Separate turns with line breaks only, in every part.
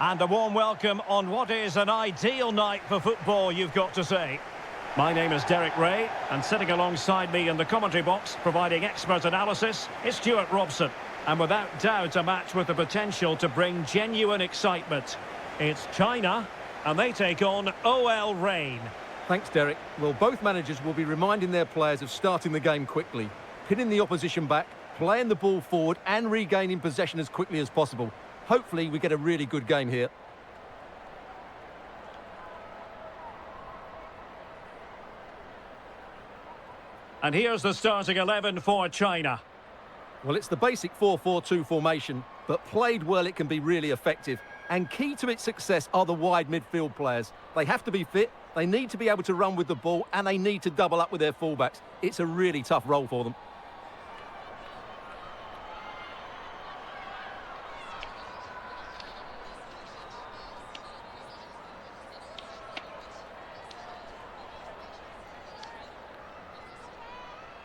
And a warm welcome on what is an ideal night for football, you've got to say. My name is Derek Ray, and sitting alongside me in the commentary box, providing expert analysis, is Stuart Robson. And without doubt, a match with the potential to bring genuine excitement. It's China, and they take on OL Reign.
Thanks, Derek. Well, both managers will be reminding their players of starting the game quickly, pinning the opposition back, playing the ball forward and regaining possession as quickly as possible. Hopefully, we get a really good game here.
And here's the starting 11 for China.
Well, it's the basic 4-4-2 formation, but played well it can be really effective. And key to its success are the wide midfield players. They have to be fit, they need to be able to run with the ball, and they need to double up with their fullbacks. It's a really tough role for them.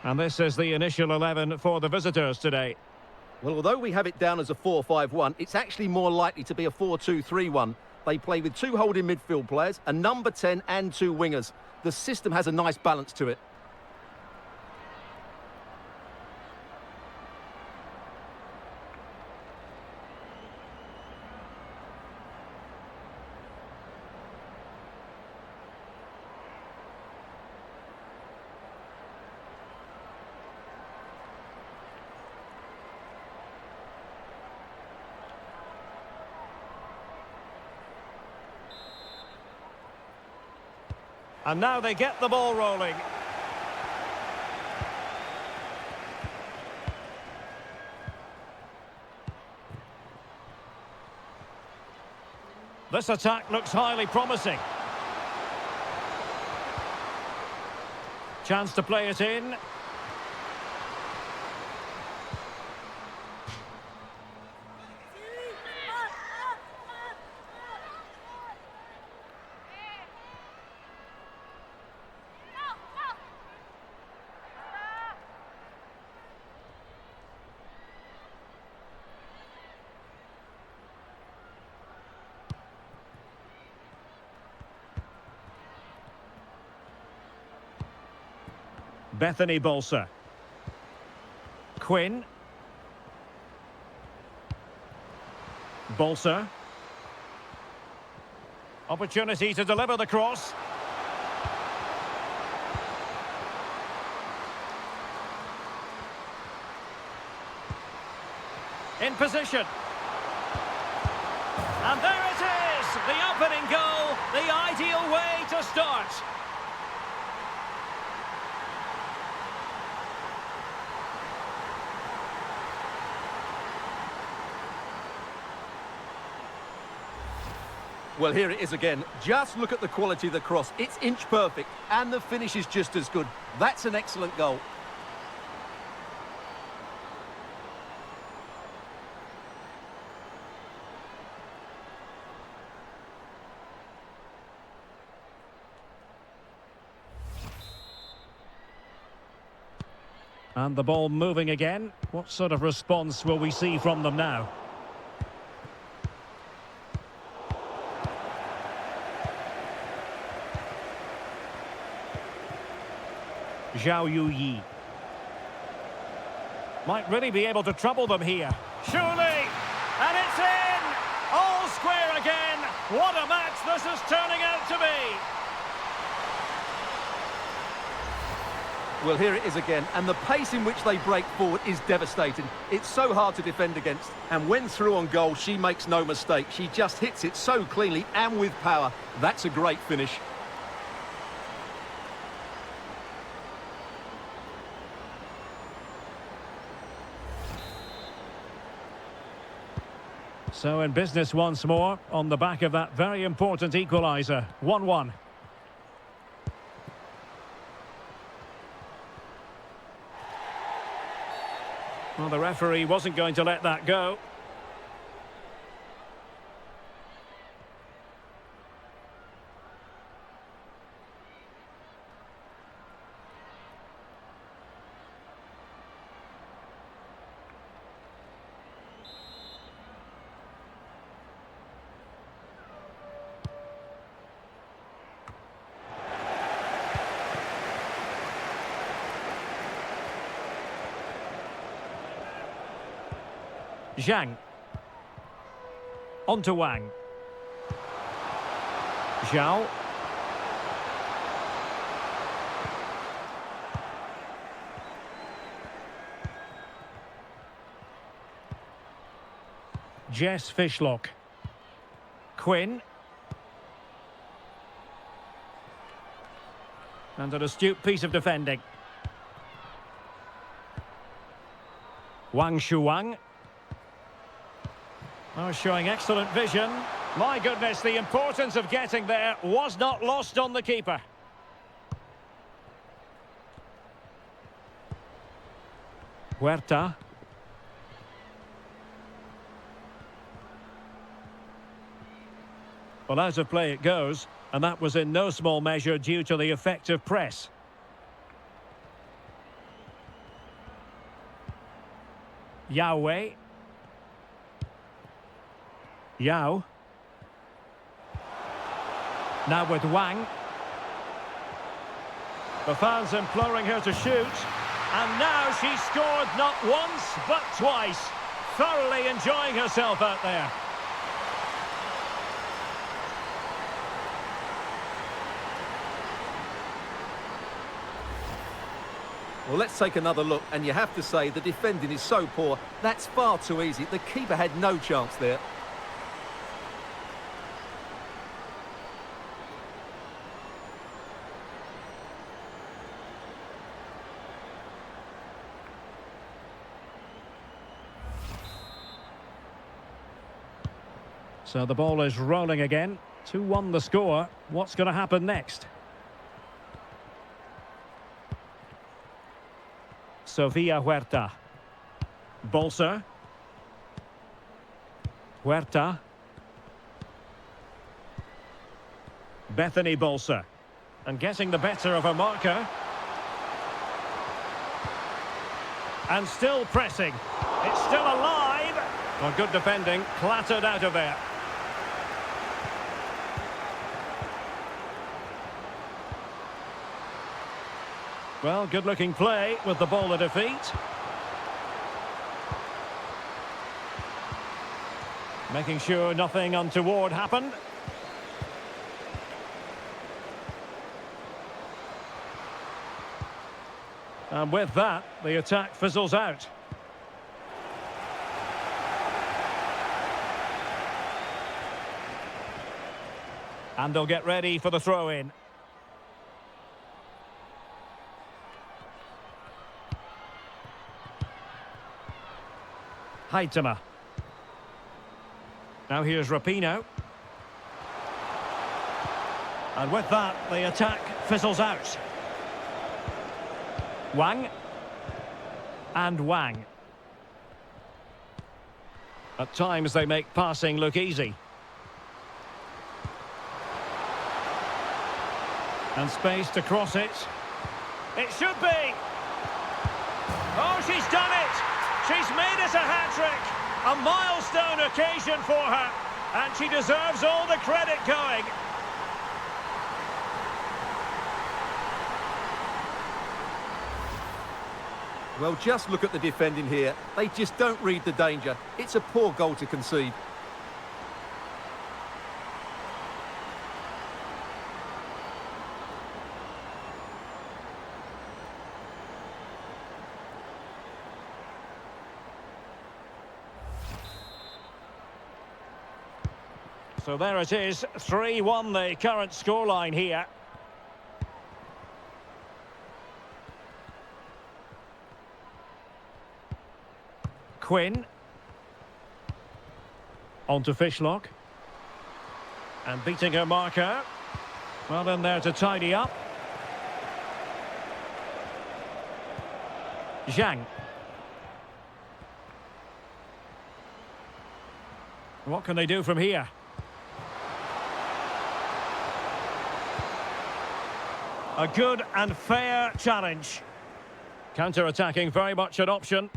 And this is the initial 11 for the visitors today.
Well, although we have it down as a 4-5-1, it's actually more likely to be a 4-2-3-1. They play with two holding midfield players, a number 10 and two wingers. The system has a nice balance to it.
And now they get the ball rolling. This attack looks highly promising. Chance to play it in. Bethany Bolser. Quinn. Bolser. Opportunity to deliver the cross. In position. And there it is! The opening goal, the ideal way to start.
Well, here it is again. Just look at the quality of the cross. It's inch perfect, and the finish is just as good. That's an excellent goal.
And the ball moving again. What sort of response will we see from them now? Zhao Yuyi. Might really be able to trouble them here. Surely! And it's in! All square again! What a match this is turning out to be!
Well, here it is again, and the pace in which they break forward is devastating. It's so hard to defend against, and when through on goal, she makes no mistake. She just hits it so cleanly and with power. That's a great finish.
So in business once more, on the back of that very important equaliser. 1-1. Well, the referee wasn't going to let that go. Zhang. On to Wang. Zhao. Jess Fishlock. Quinn. And an astute piece of defending. Wang Shuang. Oh, showing excellent vision. My goodness, the importance of getting there was not lost on the keeper. Huerta. Well, out of play it goes, and that was in no small measure due to the effective press. Yao. Yao. Now with Wang. The fans imploring her to shoot. And now she scored not once, but twice. Thoroughly enjoying herself out there.
Well, let's take another look, and you have to say the defending is so poor. That's far too easy. The keeper had no chance there.
So the ball is rolling again. 2-1 the score. What's going to happen next? Sofia Huerta. Bolser. Huerta. Bethany Bolser. And getting the better of a marker. And still pressing. It's still alive. Well, good defending. Clattered out of there. Well, good-looking play with the ball at her feet. Making sure nothing untoward happened. And with that, the attack fizzles out. And they'll get ready for the throw-in. Haitama. Now here's Rapinoe. And with that, the attack fizzles out. Wang. And Wang. At times they make passing look easy. And space to cross it. It should be! Oh, she's done it! She's made it a hat-trick, a milestone occasion for her, and she deserves all the credit going.
Well, just look at the defending here. They just don't read the danger. It's a poor goal to concede.
So there it is, 3-1 the current scoreline here. Quinn. On to Fishlock. And beating her marker. Well in there to tidy up. Zhang. What can they do from here? A good and fair challenge. Counter-attacking very much an option.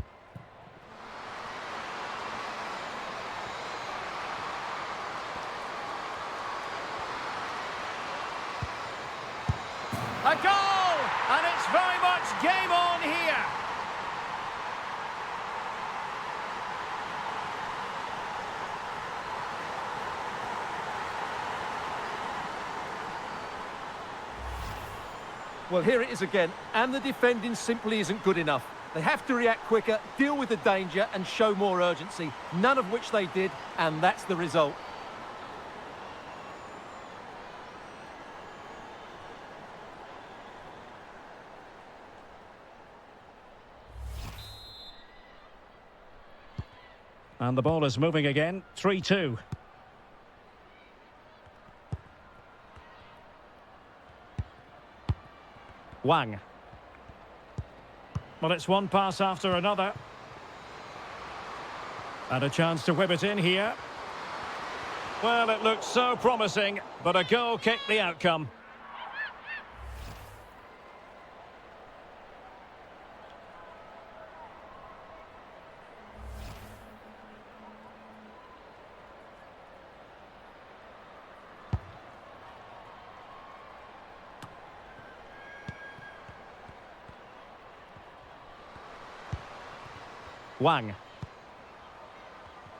A goal! And it's very much game on here.
Well, here it is again, and the defending simply isn't good enough. They have to react quicker, deal with the danger and show more urgency, none of which they did, and that's the result.
And the ball is moving again, 3-2. Wang. Well, it's one pass after another. And a chance to whip it in here. Well, it looked so promising, but a goal kicked the outcome. Wang.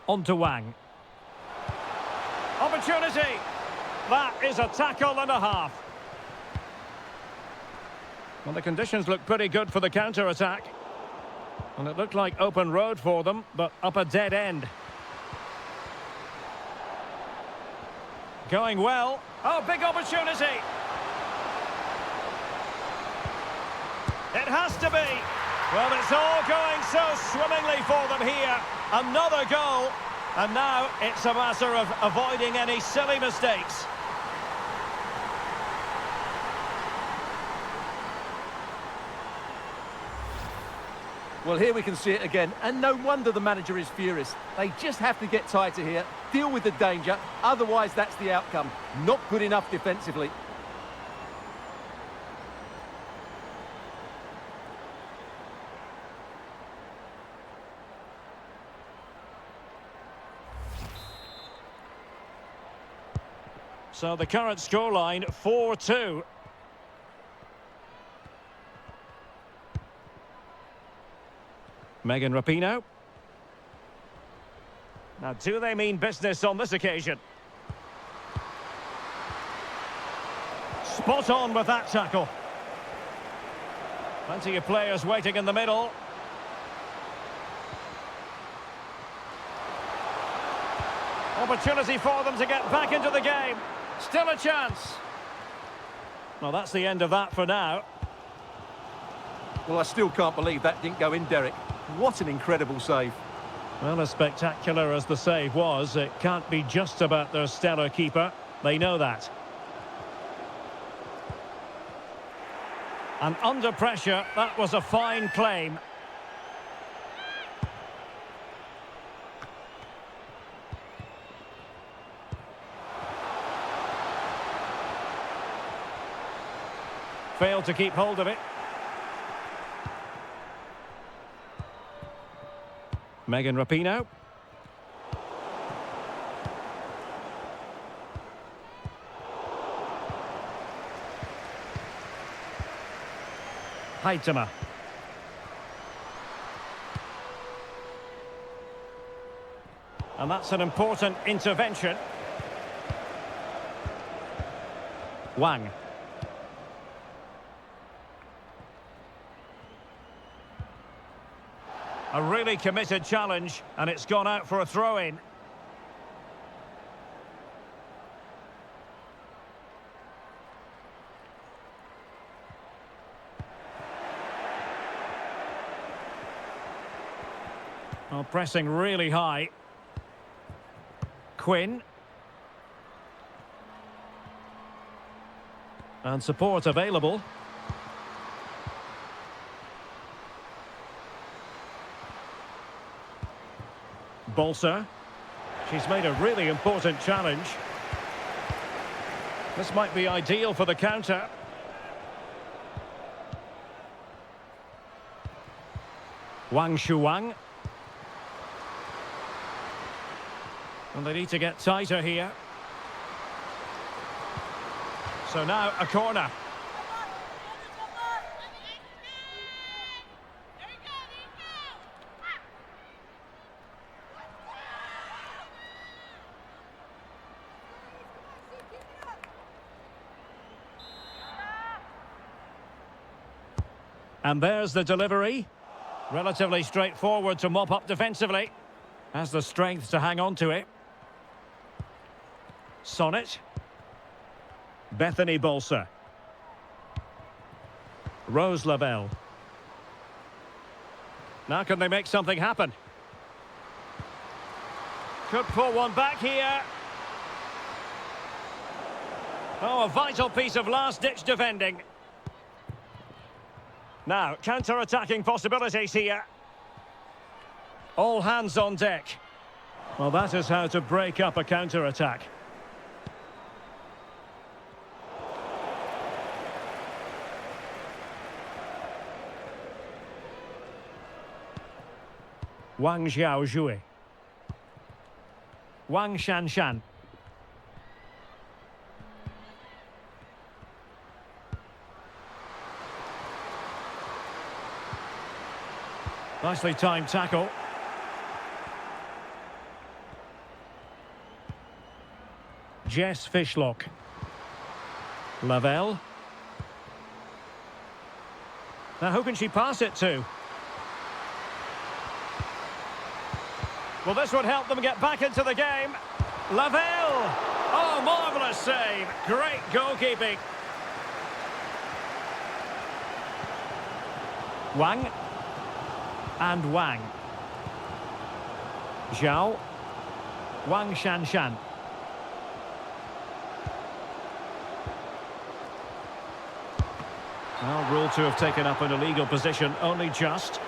On to Wang. Opportunity! That is a tackle and a half. Well, the conditions look pretty good for the counter-attack. And it looked like open road for them, but up a dead end. Going well. Oh, big opportunity! It has to be! Well, it's all going so swimmingly for them here. Another goal. And now it's a matter of avoiding any silly mistakes.
Well, here we can see it again, and no wonder the manager is furious. They just have to get tighter here, deal with the danger, otherwise that's the outcome. Not good enough defensively.
So the current scoreline, 4-2. Megan Rapinoe. Now, do they mean business on this occasion? Spot on with that tackle. Plenty of players waiting in the middle. Opportunity for them to get back into the game. Still a chance. Well, that's the end of that for now.
Well, I still can't believe that didn't go in, Derek. What an incredible save.
Well, as spectacular as the save was, it can't be just about their stellar keeper. They know that. And under pressure, that was a fine claim. Failed to keep hold of it. Megan Rapinoe. Haitama. And that's an important intervention. Wang. A really committed challenge, and it's gone out for a throw-in. Well, pressing really high. Quinn. And support available. Bolser. She's made a really important challenge. This might be ideal for the counter. Wang Shuang. And they need to get tighter here. So now a corner. And there's the delivery. Relatively straightforward to mop up defensively. Has the strength to hang on to it. Sonnet. Bethany Bolser. Rose Lavelle. Now can they make something happen? Could pull one back here. Oh, a vital piece of last-ditch defending. Now, counter-attacking possibilities here. All hands on deck. Well, that is how to break up a counter-attack. Wang Xiaozhui. Wang Shanshan. Nicely timed tackle. Jess Fishlock. Lavelle. Now who can she pass it to? Well, this would help them get back into the game. Lavelle! Oh, marvellous save. Great goalkeeping. Wang. And Wang. Zhao. Wang Shanshan. Well, ruled to have taken up an illegal position, only just.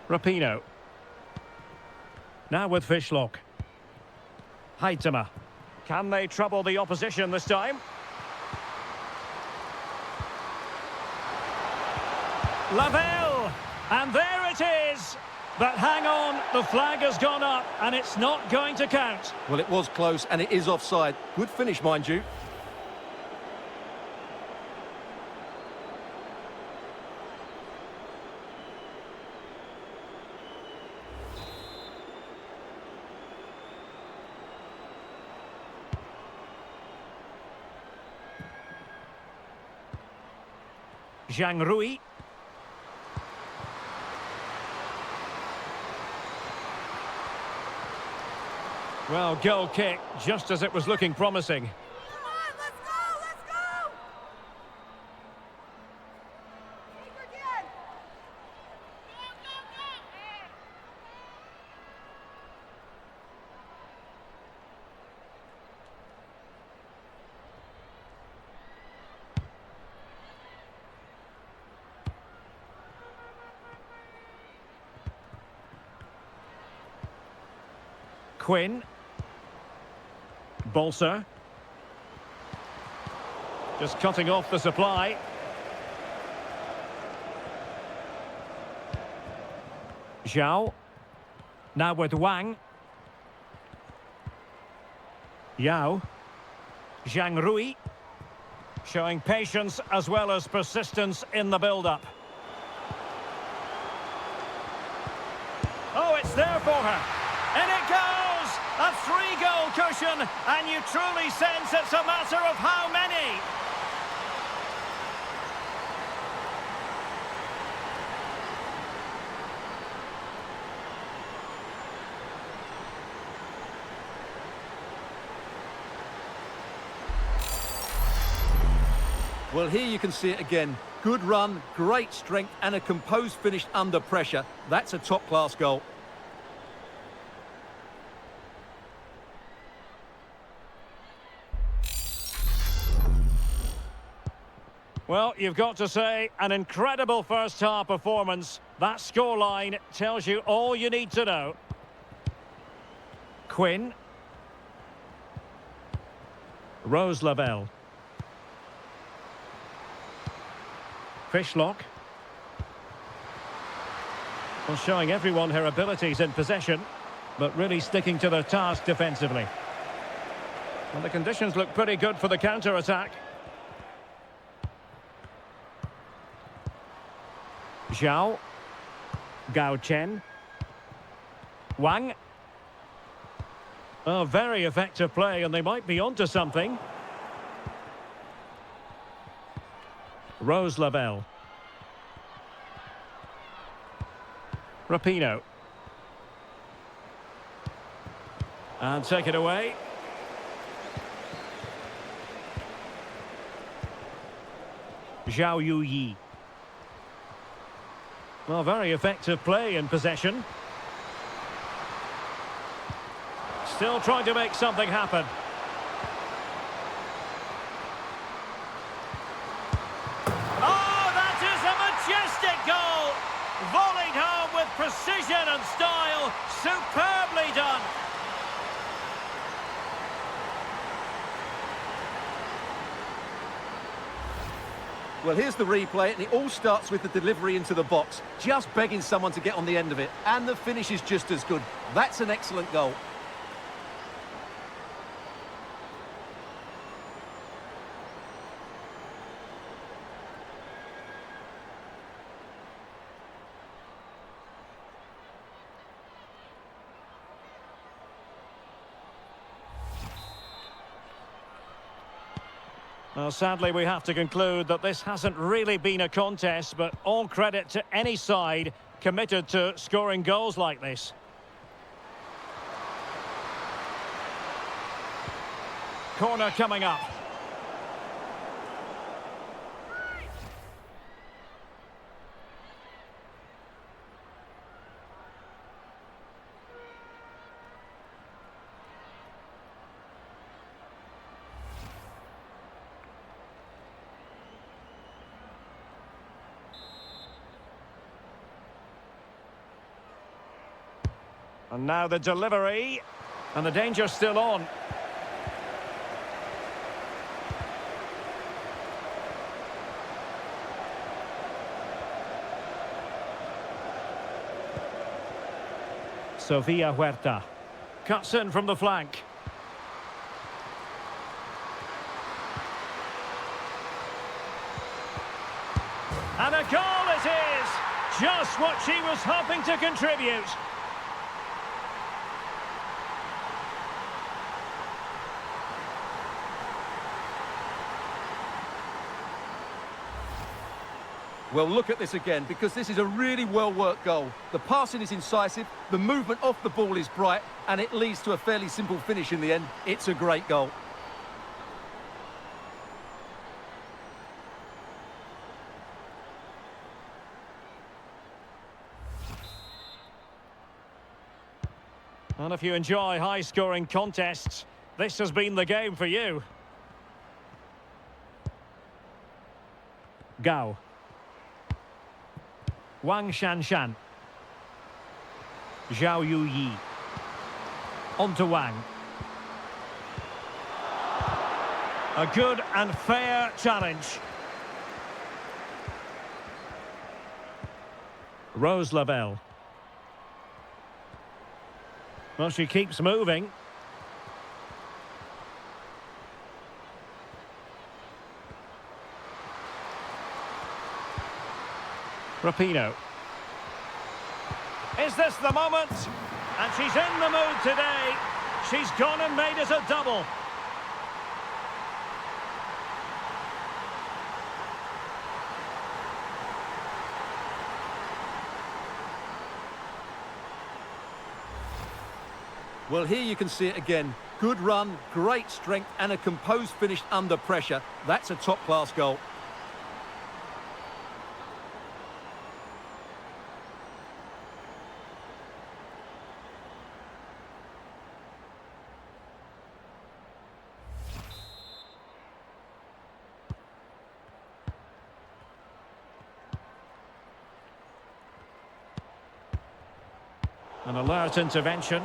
Rapinoe. Now with Fishlock. Haitama. Can they trouble the opposition this time? Lavelle! And there it is! But hang on, the flag has gone up and it's not going to count.
Well, it was close and it is offside. Good finish, mind you.
Zhang Rui. Well, goal kick, just as it was looking promising.
Come on, let's go, let's go! Keep again!
Quinn. Bolser. Just cutting off the supply. Zhao. Now with Wang. Yao. Zhang Rui. Showing patience as well as persistence in the build-up. Oh, it's there for her. And it goes! A 3-goal cushion, and you truly sense it's a matter of how many.
Well, here you can see it again. Good run, great strength, and a composed finish under pressure. That's a top-class goal.
Well, you've got to say, an incredible first-half performance. That scoreline tells you all you need to know. Quinn. Rose Lavelle. Fishlock. Well, showing everyone her abilities in possession, but really sticking to their task defensively. Well, the conditions look pretty good for the counter-attack. Zhao. Gao Chen. Wang. Oh, very effective play, and they might be onto something. Rose Lavelle. Rapinoe. And take it away. Zhao Yuyi. Well, very effective play in possession. Still trying to make something happen. Oh, that is a majestic goal! Volleyed home with precision and style. Superbly done.
Well, here's the replay, and it all starts with the delivery into the box. Just begging someone to get on the end of it. And the finish is just as good. That's an excellent goal.
Well, sadly, we have to conclude that this hasn't really been a contest, but all credit to any side committed to scoring goals like this. Corner coming up. And now the delivery. And the danger's still on. Sofia Huerta. Cuts in from the flank. And a goal it is! Just what she was hoping to contribute.
Well, look at this again, because this is a really well-worked goal. The passing is incisive, the movement off the ball is bright, and it leads to a fairly simple finish in the end. It's a great goal.
And if you enjoy high-scoring contests, this has been the game for you. Gao. Wang Shanshan. Zhao Yuyi. On to Wang. A good and fair challenge. Rose Lavelle. Well, she keeps moving. Rapinoe. Is this the moment? And she's in the mood today. She's gone and made it a double.
Well, here you can see it again. Good run, great strength, and a composed finish under pressure. That's a top-class goal.
An alert intervention.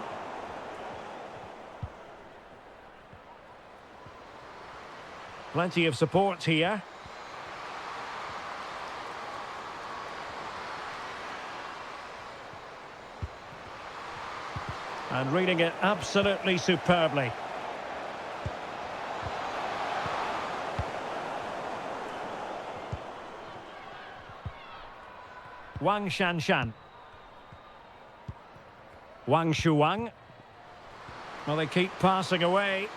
Plenty of support here. And reading it absolutely superbly. Wang Shanshan. Wang Shuang. Well, they keep passing away.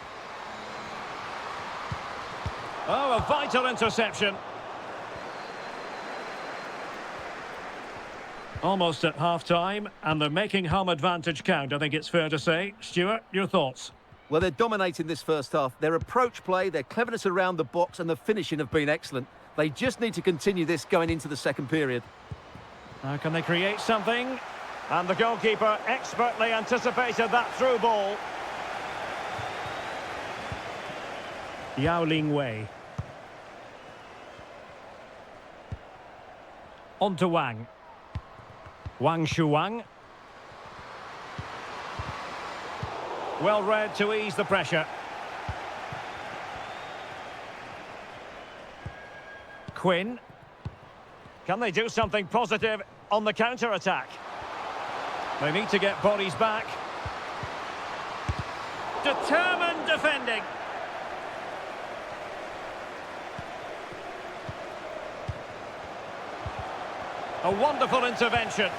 Oh, a vital interception. Almost at half-time, and they're making home advantage count, I think it's fair to say. Stuart, your thoughts?
Well, they're dominating this first half. Their approach play, their cleverness around the box and the finishing have been excellent. They just need to continue this going into the second period.
Now can they create something? And the goalkeeper expertly anticipated that through ball. Yao Ling Wei. On to Wang. Wang Shuang. Well read to ease the pressure. Quinn. Can they do something positive on the counter-attack? They need to get bodies back. Determined defending. A wonderful intervention.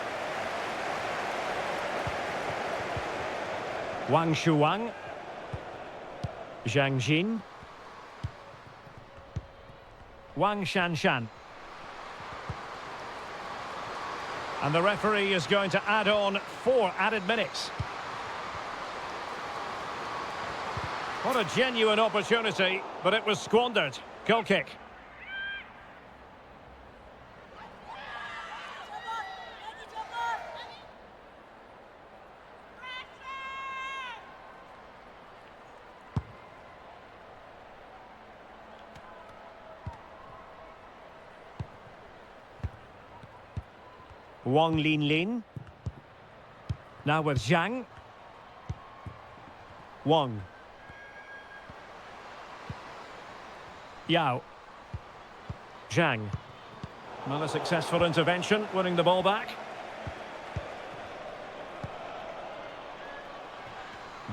Wang Shuang. Zhang Jin. Wang Shanshan. And the referee is going to add on 4 added minutes. What a genuine opportunity, but it was squandered. Goal kick. Wang Linlin. Now with Zhang. Wang. Yao. Zhang. Another successful intervention, winning the ball back.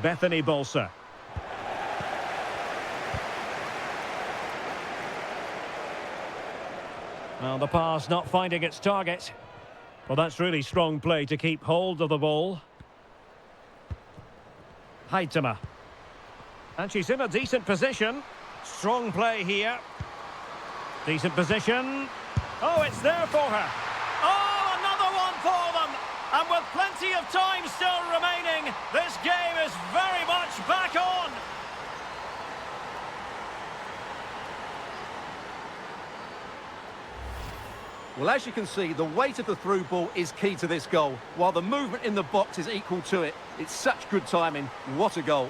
Bethany Bolser. Well, the pass not finding its target. Well, that's really strong play to keep hold of the ball. Haitama. And she's in a decent position. Strong play here. Decent position. Oh, it's there for her. Oh, another one for them. And with plenty of time still remaining, this game is very much back on.
Well, as you can see, the weight of the through ball is key to this goal, while the movement in the box is equal to it. It's such good timing. What a goal.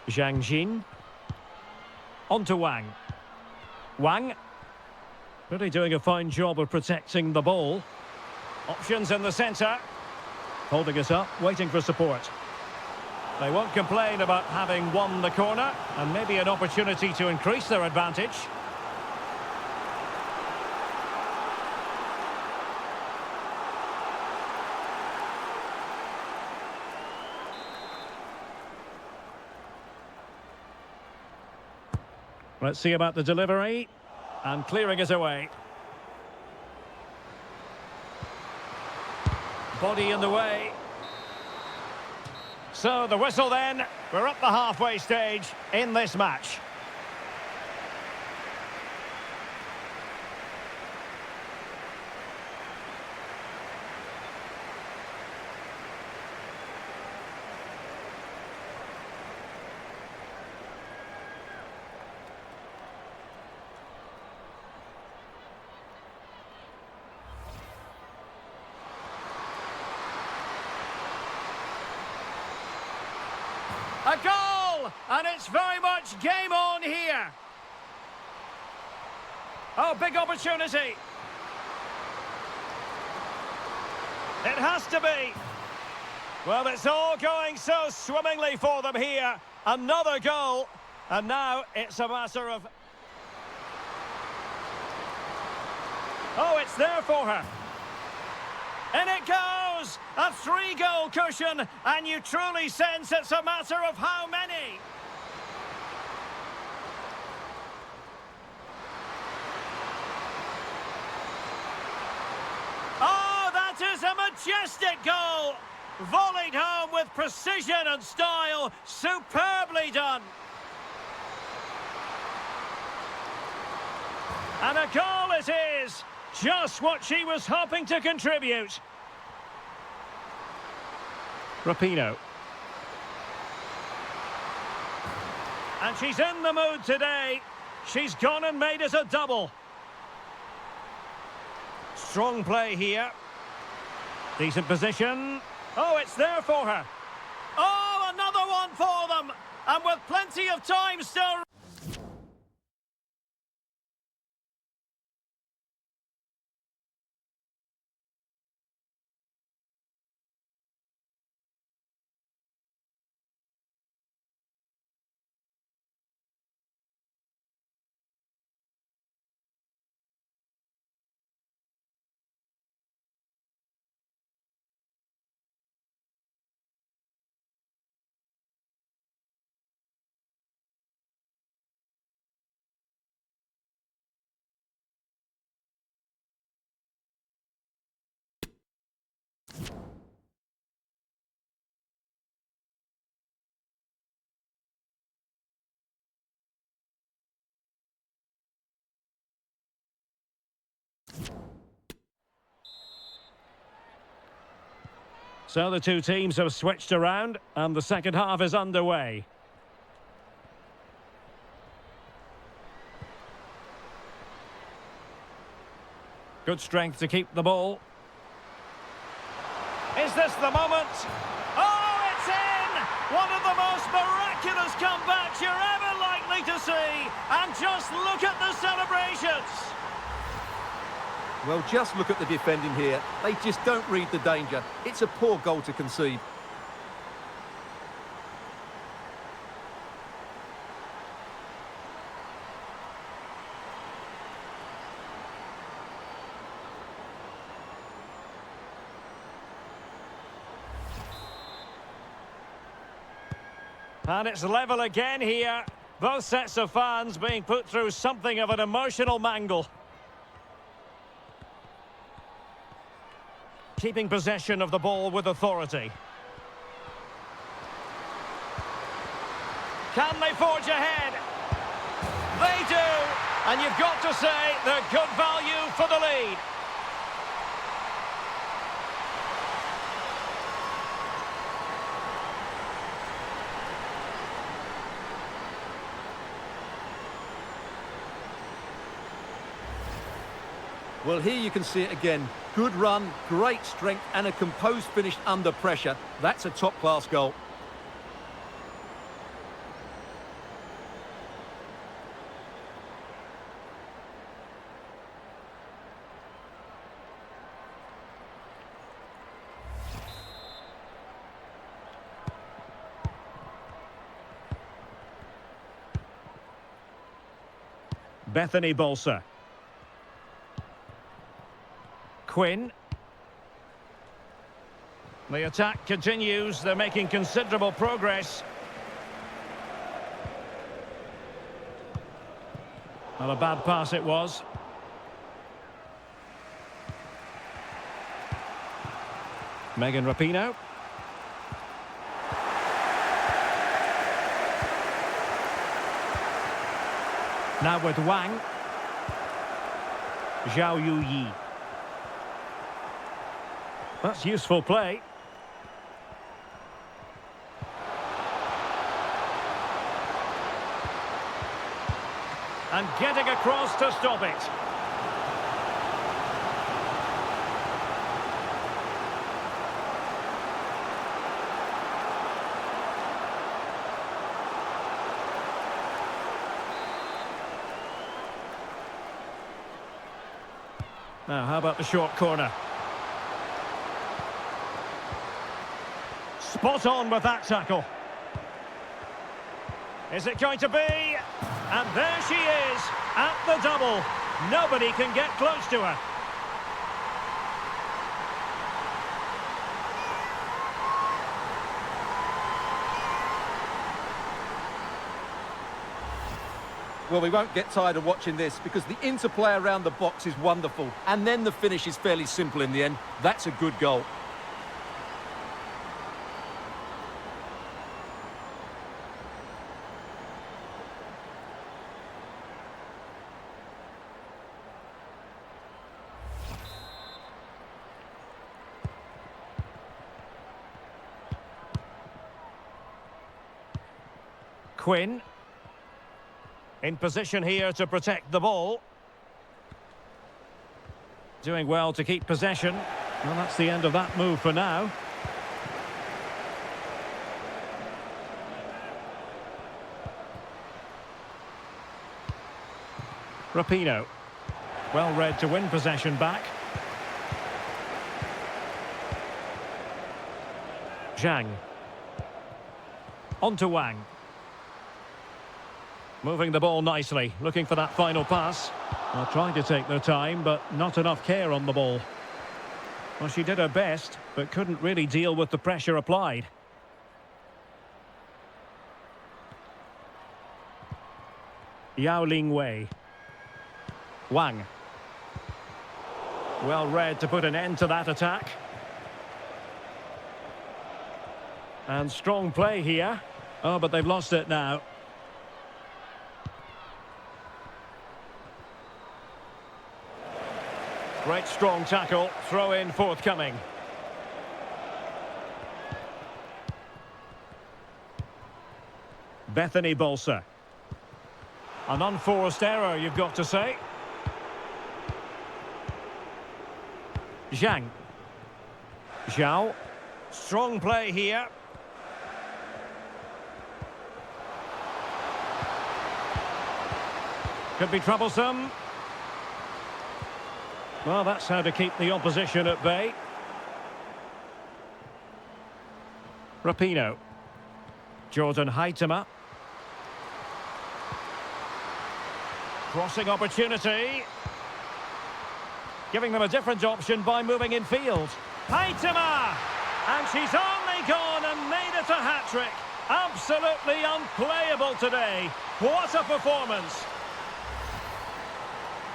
Zhang Jin. On to Wang. Wang. Really doing a fine job of protecting the ball. Options in the centre. Holding it up, waiting for support. They won't complain about having won the corner, and maybe an opportunity to increase their advantage. Let's see about the delivery. And clearing it away. Body in the way. So the whistle then. We're up the halfway stage in this match. A goal! And it's very much game on here. Oh, big opportunity. It has to be. Well, it's all going so swimmingly for them here. Another goal. And now it's a matter of... Oh, it's there for her. In it goes! A 3-goal cushion, and you truly sense it's a matter of how many. Oh, that is a majestic goal! Volleyed home with precision and style. Superbly done. And a goal it is. Just what she was hoping to contribute. Rapinoe. And she's in the mood today. She's gone and made it a double. Strong play here. Decent position. Oh, it's there for her. Oh, another one for them. And with plenty of time still... So the two teams have switched around and the second half is underway. Good strength to keep the ball. Is this the moment? Oh, it's in! One of the most miraculous comebacks you're ever likely to see. And just look at the celebrations.
Well, just look at the defending here. They just don't read the danger. It's a poor goal to concede.
And it's level again here. Both sets of fans being put through something of an emotional mangle. Keeping possession of the ball with authority. Can they forge ahead? They do! And you've got to say they're good value for the lead.
Well, here you can see it again. Good run, great strength, and a composed finish under pressure. That's a top-class goal.
Bethany Bolser. Quinn. The attack continues. They're making considerable progress. Well, a bad pass it was. Megan Rapinoe. Now with Wang. Zhao Yu-Yi. That's useful play. And getting across to stop it. Now, how about the short corner? Spot on with that tackle. Is it going to be? And there she is, at the double. Nobody can get close to her.
Well, we won't get tired of watching this because the interplay around the box is wonderful. And then the finish is fairly simple in the end. That's a good goal.
Quinn. In position here to protect the ball. Doing well to keep possession. Well, that's the end of that move for now. Rapinoe. Well read to win possession back. Zhang. On to Wang. Moving the ball nicely, looking for that final pass. Well, trying to take their time, but not enough care on the ball. Well, she did her best, but couldn't really deal with the pressure applied. Yao Ling Wei. Wang. Well read to put an end to that attack. And strong play here. Oh, but they've lost it now. Great strong tackle, throw in forthcoming. Bethany Bolser. An unforced error, you've got to say. Zhang. Zhao. Strong play here. Could be troublesome. Well, that's how to keep the opposition at bay. Rapinoe. Jordan Heitema. Crossing opportunity. Giving them a different option by moving in field. Heitema! And she's only gone and made it a hat-trick. Absolutely unplayable today. What a performance.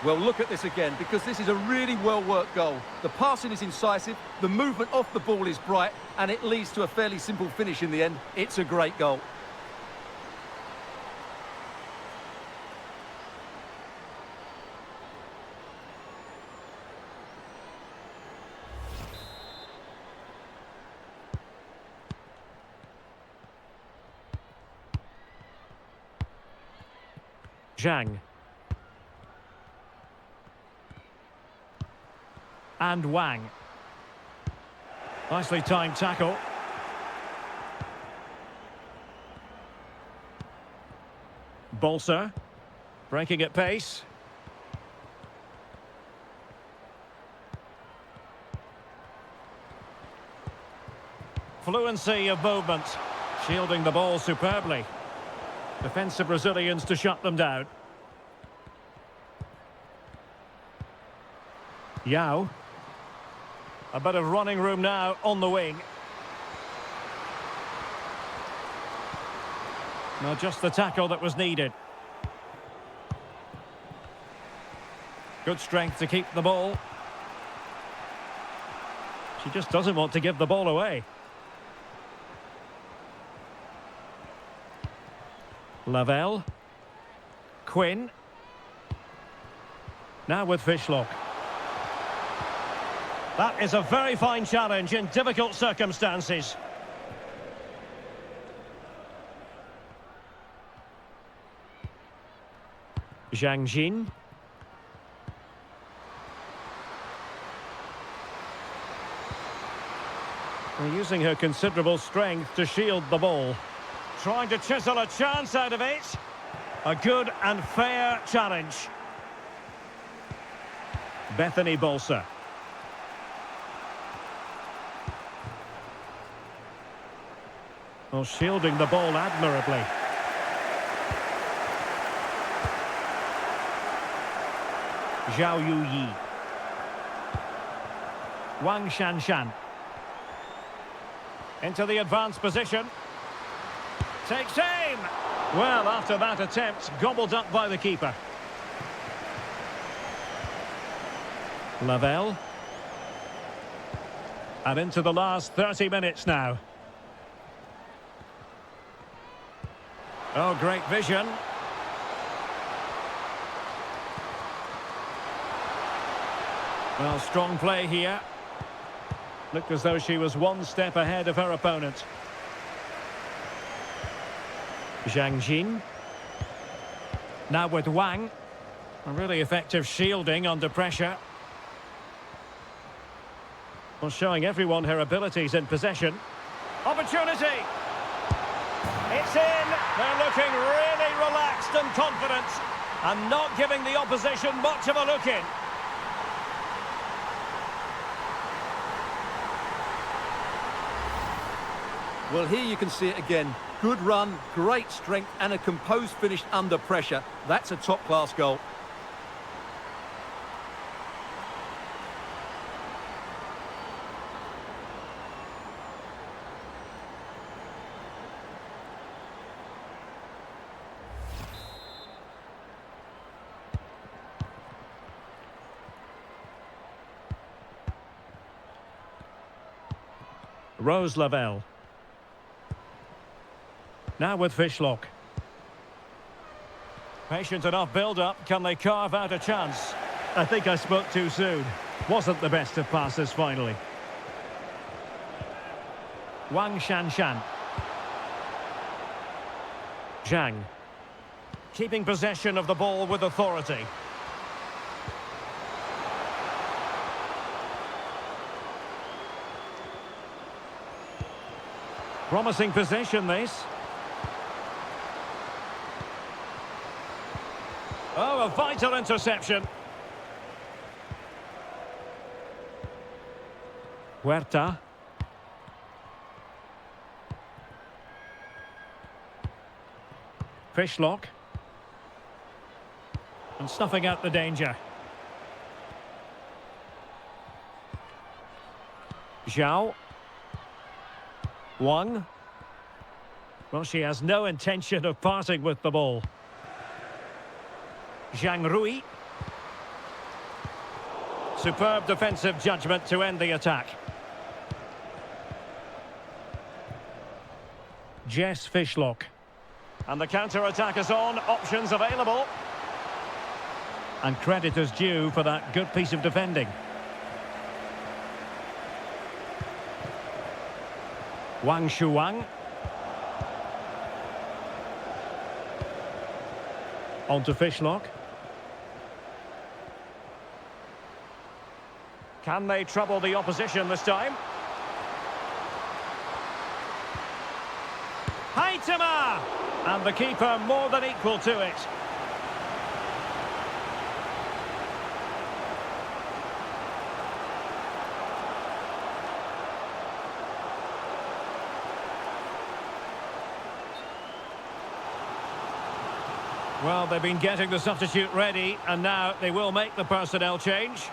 Well, look at this again, because this is a really well-worked goal. The passing is incisive, the movement off the ball is bright, and it leads to a fairly simple finish in the end. It's a great goal.
Zhang. And Wang. Nicely timed tackle. Bolser. Breaking at pace. Fluency of movement. Shielding the ball superbly. Defensive Brazilians to shut them down. Yao. A bit of running room now on the wing. Now just the tackle that was needed. Good strength to keep the ball. She just doesn't want to give the ball away. Lavelle. Quinn. Now with Fishlock. That is a very fine challenge in difficult circumstances. Zhang Jin. Using her considerable strength to shield the ball. Trying to chisel a chance out of it. A good and fair challenge. Bethany Bolser. Well, shielding the ball admirably. Zhao Yuyi. Wang Shanshan. Into the advanced position. Takes aim! Well, after that attempt, gobbled up by the keeper. Lavelle. And into the last 30 minutes now. Oh, great vision. Well, strong play here. Looked as though she was one step ahead of her opponent. Zhang Jin. Now with Wang. A really effective shielding under pressure. Well, showing everyone her abilities in possession. Opportunity! It's in! They're looking really relaxed and confident. And not giving the opposition much of a look in.
Well, here you can see it again. Good run, great strength, and a composed finish under pressure. That's a top-class goal.
Rose Lavelle. Now with Fishlock. Patient enough build-up. Can they carve out a chance? I think I spoke too soon. Wasn't the best of passes finally. Wang Shanshan. Zhang. Keeping possession of the ball with authority. Promising possession, this. Oh, a vital interception. Huerta. Fishlock. And snuffing out the danger. Zhao. Wang. Well, she has no intention of parting with the ball. Zhang Rui. Superb defensive judgment to end the attack. Jess Fishlock. And the counter-attack is on. Options available. And credit is due for that good piece of defending. Wang Shuang. On to Fishlock. Can they trouble the opposition this time? Haitama! And the keeper more than equal to it. Well, they've been getting the substitute ready, and now they will make the personnel change.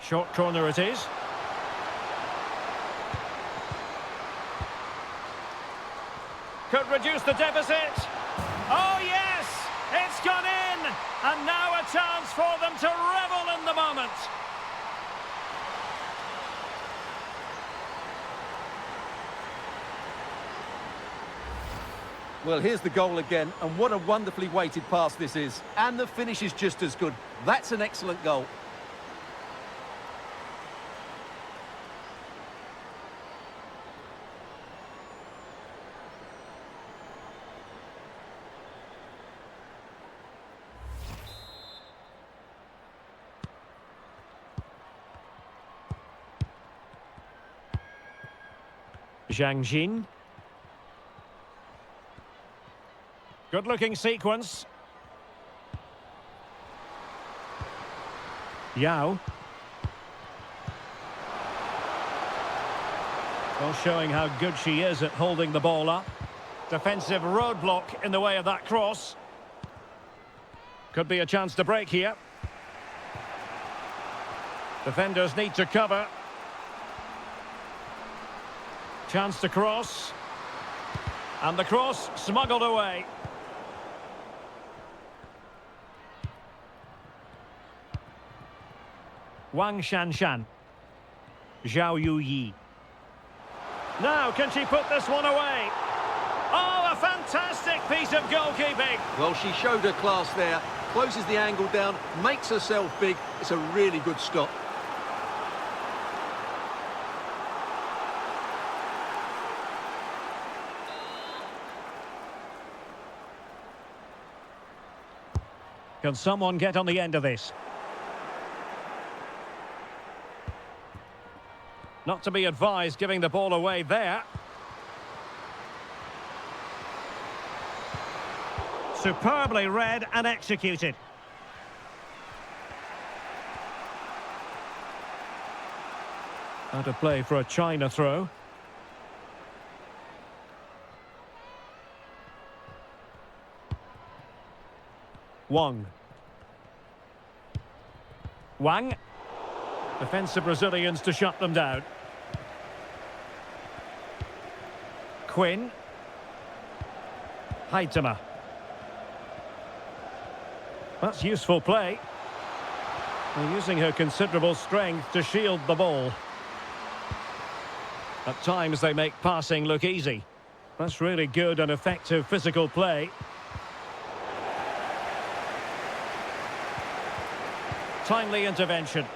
Short corner it is. Could reduce the deficit. Oh, yes! It's gone in! And now a chance for them to revel in the moment.
Well, here's the goal again, and what a wonderfully weighted pass this is. And the finish is just as good. That's an excellent goal.
Zhang Jin. Good-looking sequence. Yao. Well, showing how good she is at holding the ball up. Defensive roadblock in the way of that cross. Could be a chance to break here. Defenders need to cover. Chance to cross. And the cross smuggled away. Wang Shanshan. Zhao Yuyi. Now, can she put this one away? Oh, a fantastic piece of goalkeeping.
Well, she showed her class there. Closes the angle down, makes herself big. It's a really good stop.
Can someone get on the end of this? Not to be advised giving the ball away there. Superbly read and executed. Out of play for a China throw. Wang. Wang. Defensive Brazilians to shut them down. Quinn. Haitama. That's useful play. They're using her considerable strength to shield the ball. At times they make passing look easy. That's really good and effective physical play. Timely intervention.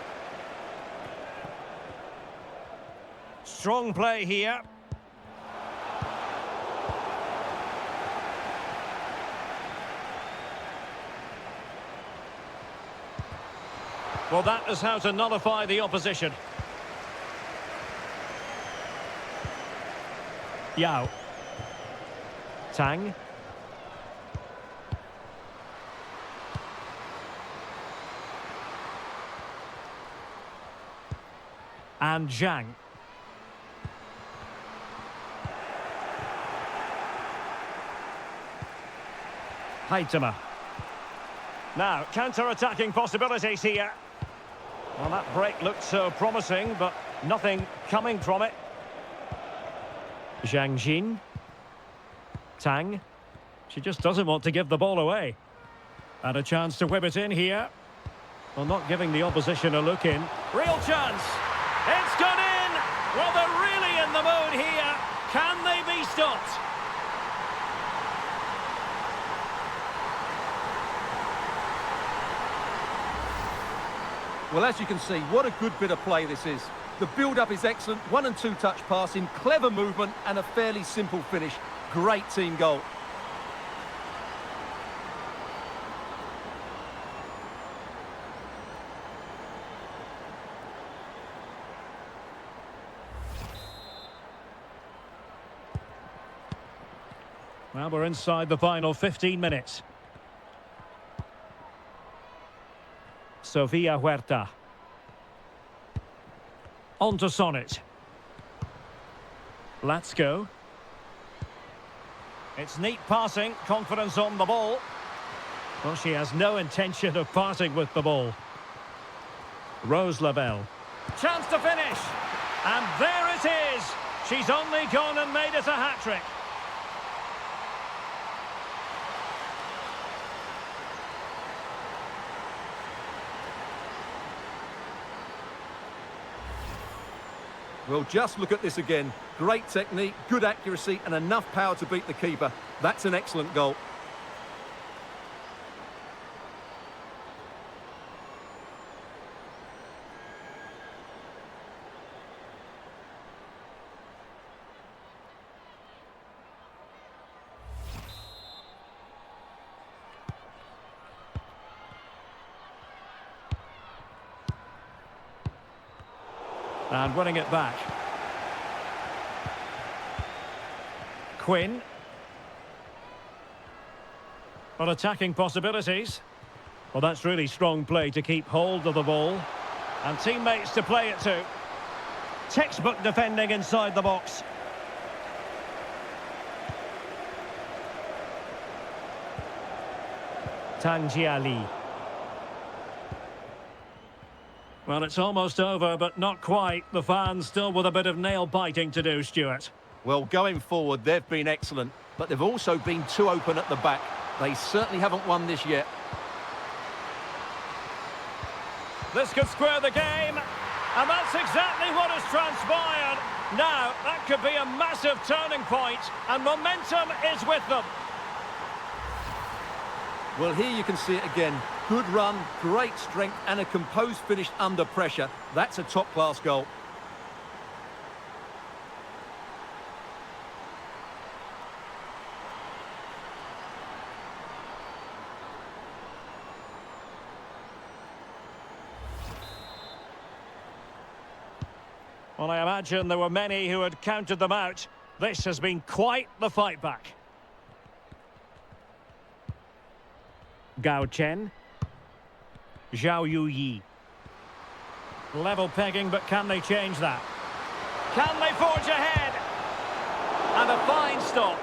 Strong play here. Well, that is how to nullify the opposition. Yao. Tang. And Zhang. Haitama. Now, counter-attacking possibilities here. Well, that break looked so promising, but nothing coming from it. Zhang Jin. Tang. She just doesn't want to give the ball away. And a chance to whip it in here. Well, not giving the opposition a look in. Real chance. It's gone in. Well, they're really in the mood here. Can they be stopped?
Well, as you can see, what a good bit of play this is. The build-up is excellent, 1- and 2-touch passing, clever movement and a fairly simple finish. Great team goal.
Well, we're inside the final 15 minutes. Sofia Huerta. On to Sonnet. Let's go. It's neat passing, confidence on the ball. Well, she has no intention of parting with the ball. Rose Lavelle. Chance to finish. And there it is. She's only gone and made it a hat-trick.
Well, just look at this again. Great technique, good accuracy, and enough power to beat the keeper. That's an excellent goal.
And winning it back. Quinn. Well, attacking possibilities. Well, that's really strong play to keep hold of the ball. And teammates to play it to. Textbook defending inside the box. Tangiali. Well, it's almost over, but not quite. The fans still with a bit of nail-biting to do, Stuart.
Well, going forward, they've been excellent, but they've also been too open at the back. They certainly haven't won this yet.
This could square the game, and that's exactly what has transpired. Now, that could be a massive turning point, and momentum is with them.
Well, here you can see it again. Good run, great strength, and a composed finish under pressure. That's a top-class goal.
Well, I imagine there were many who had counted them out. This has been quite the fight back. Gao Chen. Zhao Yuyi. Level pegging, but can they change that? Can they forge ahead? And a fine stop.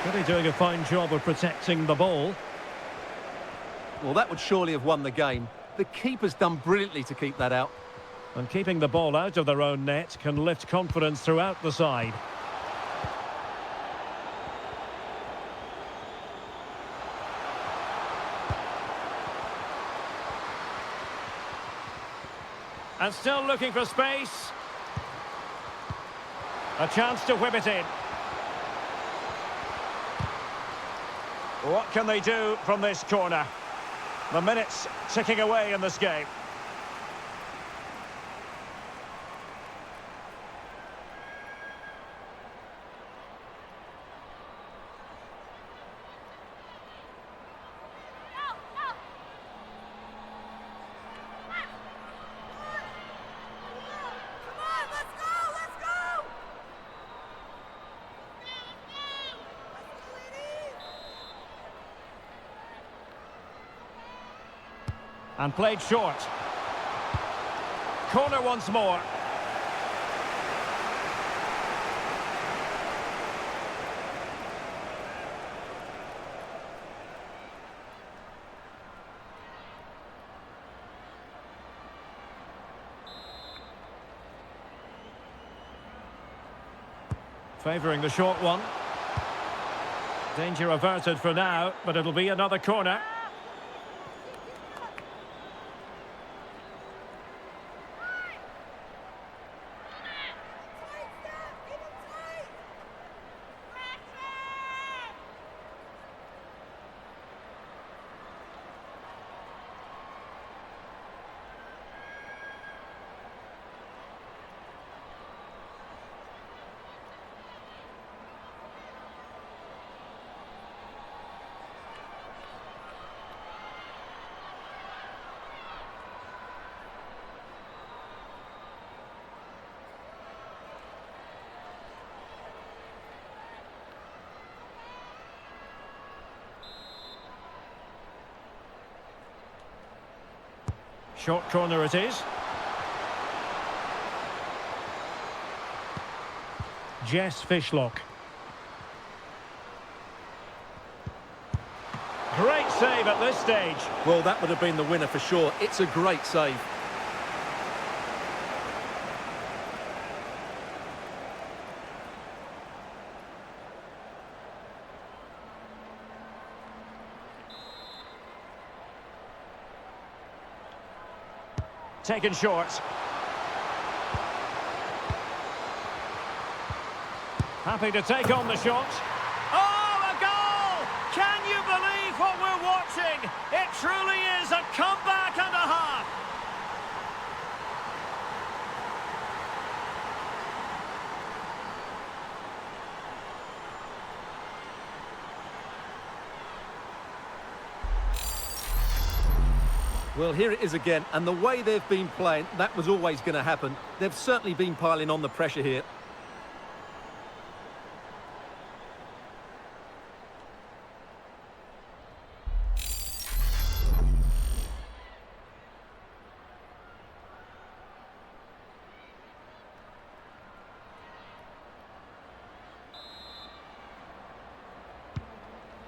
Really doing a fine job of protecting the ball.
Well, that would surely have won the game. The keeper's done brilliantly to keep that out.
And keeping the ball out of their own net can lift confidence throughout the side. And still looking for space. A chance to whip it in. What can they do from this corner? The minutes ticking away in this game. And played short. Corner once more. Favouring the short one. Danger averted for now, but it'll be another corner. Short corner it is. Jess Fishlock. Great save at this stage.
Well, that would have been the winner for sure. It's a great save.
Taken short. Happy to take on the shot. Oh, a goal! Can you believe what we're watching? It truly is a comeback and a half.
Well, here it is again, and the way they've been playing, that was always going to happen. They've certainly been piling on the pressure here.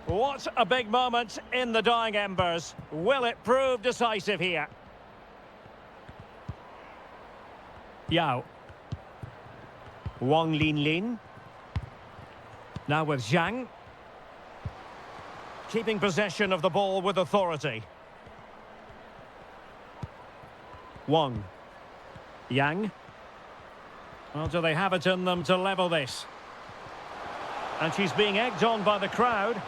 What a big moment in the dying embers. Will it prove decisive here? Yao. Wang Linlin. Now with Zhang. Keeping possession of the ball with authority. Wang. Yang. Well, do they have it in them to level this? And she's being egged on by the crowd.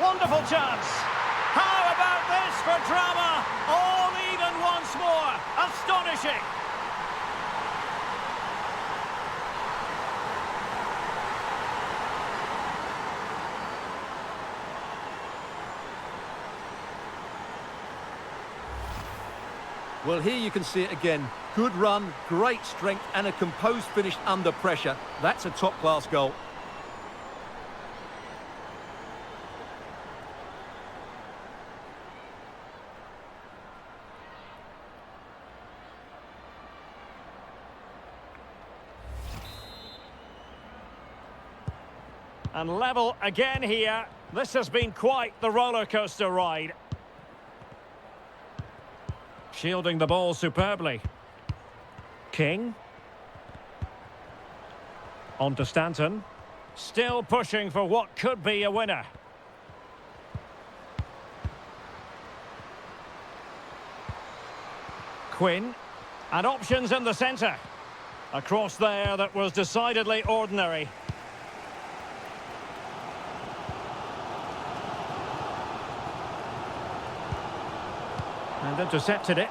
Wonderful chance. How about this for drama? All even once more. Astonishing.
Well, here you can see it again. Good run, great strength, and a composed finish under pressure. That's a top-class goal.
And level again here. This has been quite the roller coaster ride. Shielding the ball superbly. King. On to Stanton. Still pushing for what could be a winner. Quinn. And options in the centre. A cross there that was decidedly ordinary. And intercepted it.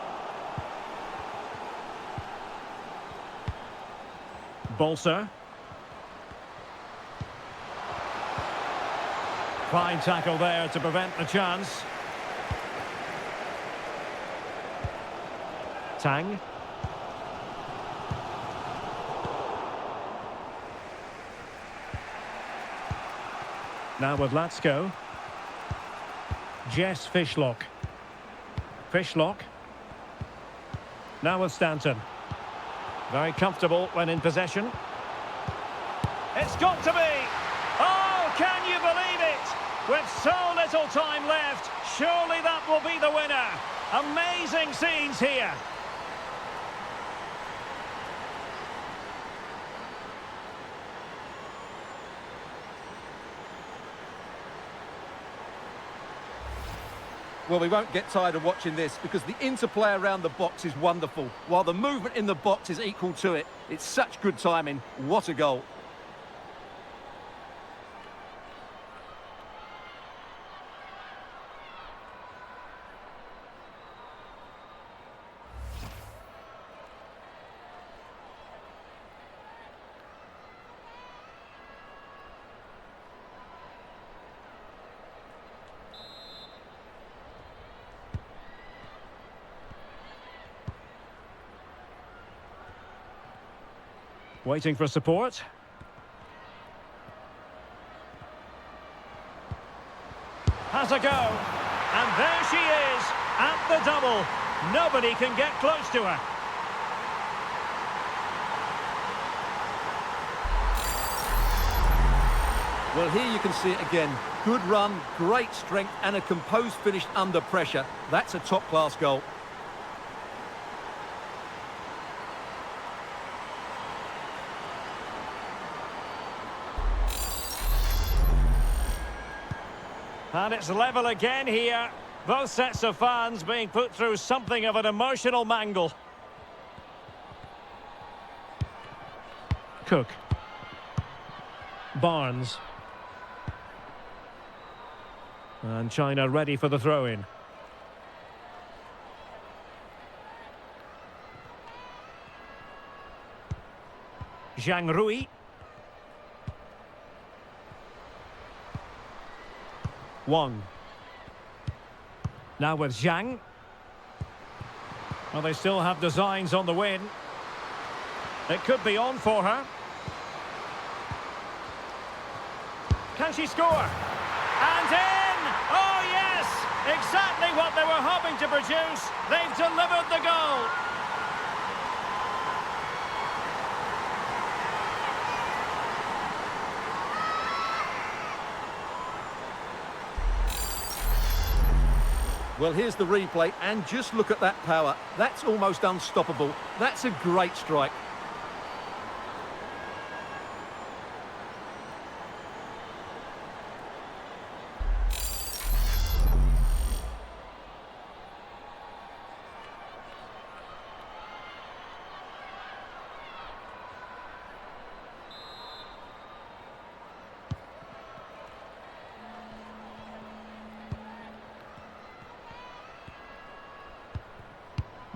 Bolser. Fine tackle there to prevent the chance. Tang. Now with Latsko. Jess Fishlock. Fishlock. Now with Stanton. Very comfortable when in possession. It's got to be! Oh, can you believe it? With so little time left, surely that will be the winner. Amazing scenes here.
Well, we won't get tired of watching this because the interplay around the box is wonderful, while the movement in the box is equal to it. It's such good timing. What a goal.
Waiting for support. Has a go. And there she is, at the double. Nobody can get close to her.
Well, here you can see it again. Good run, great strength, and a composed finish under pressure. That's a top-class goal.
And it's level again here. Both sets of fans being put through something of an emotional mangle. Cook. Barnes. And China ready for the throw-in. Zhang Rui. Wang. Now with Zhang. Well, they still have designs on the win. It could be on for her. Can she score? And in! Oh, yes! Exactly what they were hoping to produce. They've delivered the goal.
Well, here's the replay, and just look at that power. That's almost unstoppable. That's a great strike.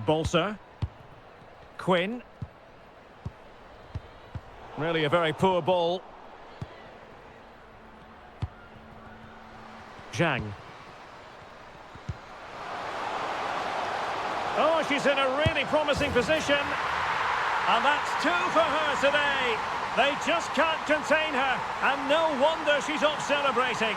Bolser. Quinn. Really a very poor ball. Zhang. Oh, she's in a really promising position. And that's 2 for her today. They just can't contain her. And no wonder she's off celebrating.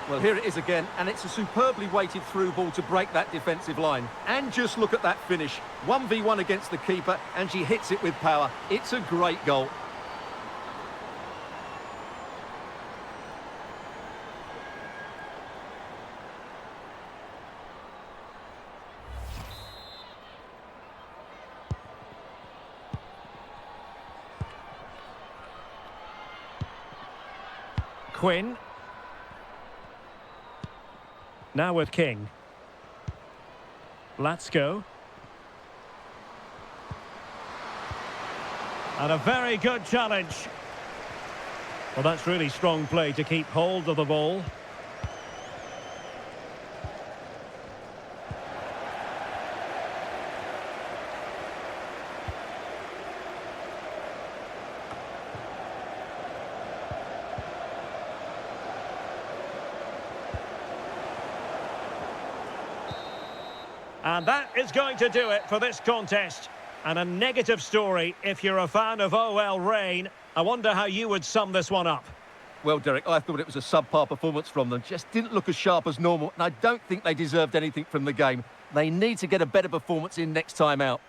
Well, here it is again, and it's a superbly weighted through ball to break that defensive line. And just look at that finish. 1v1 against the keeper, and she hits it with power. It's a great goal.
Quinn. Now with King. Latsko. And a very good challenge. Well, that's really strong play to keep hold of the ball. And that is going to do it for this contest. And a negative story if you're a fan of OL Reign. I wonder how you would sum this one up.
Well, Derek, I thought it was a subpar performance from them. Just didn't look as sharp as normal, and I don't think they deserved anything from the game. They need to get a better performance in next time out.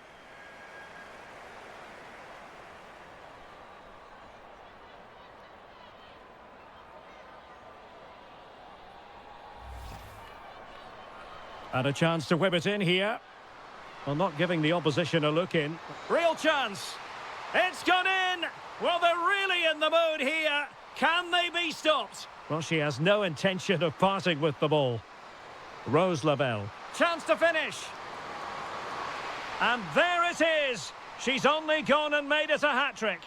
And a chance to whip it in here. Well, not giving the opposition a look in. Real chance. It's gone in. Well, they're really in the mood here. Can they be stopped? Well, she has no intention of parting with the ball. Rose Lavelle. Chance to finish. And there it is. She's only gone and made it a hat-trick.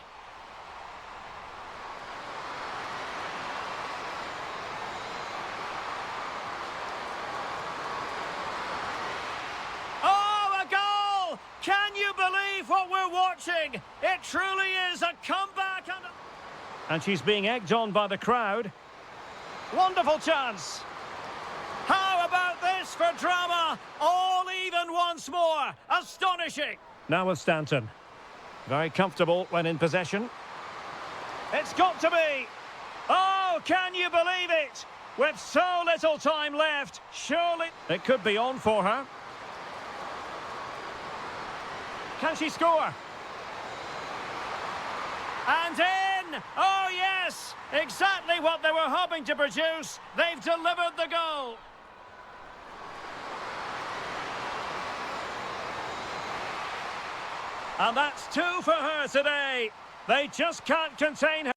Can you believe what we're watching? It truly is a comeback. And she's being egged on by the crowd. Wonderful chance. How about this for drama? All even once more. Astonishing. Now with Stanton. Very comfortable when in possession. It's got to be. Oh, can you believe it? With so little time left, surely it could be on for her. Can she score? And in! Oh, yes! Exactly what they were hoping to produce. They've delivered the goal. And that's 2 for her today. They just can't contain her.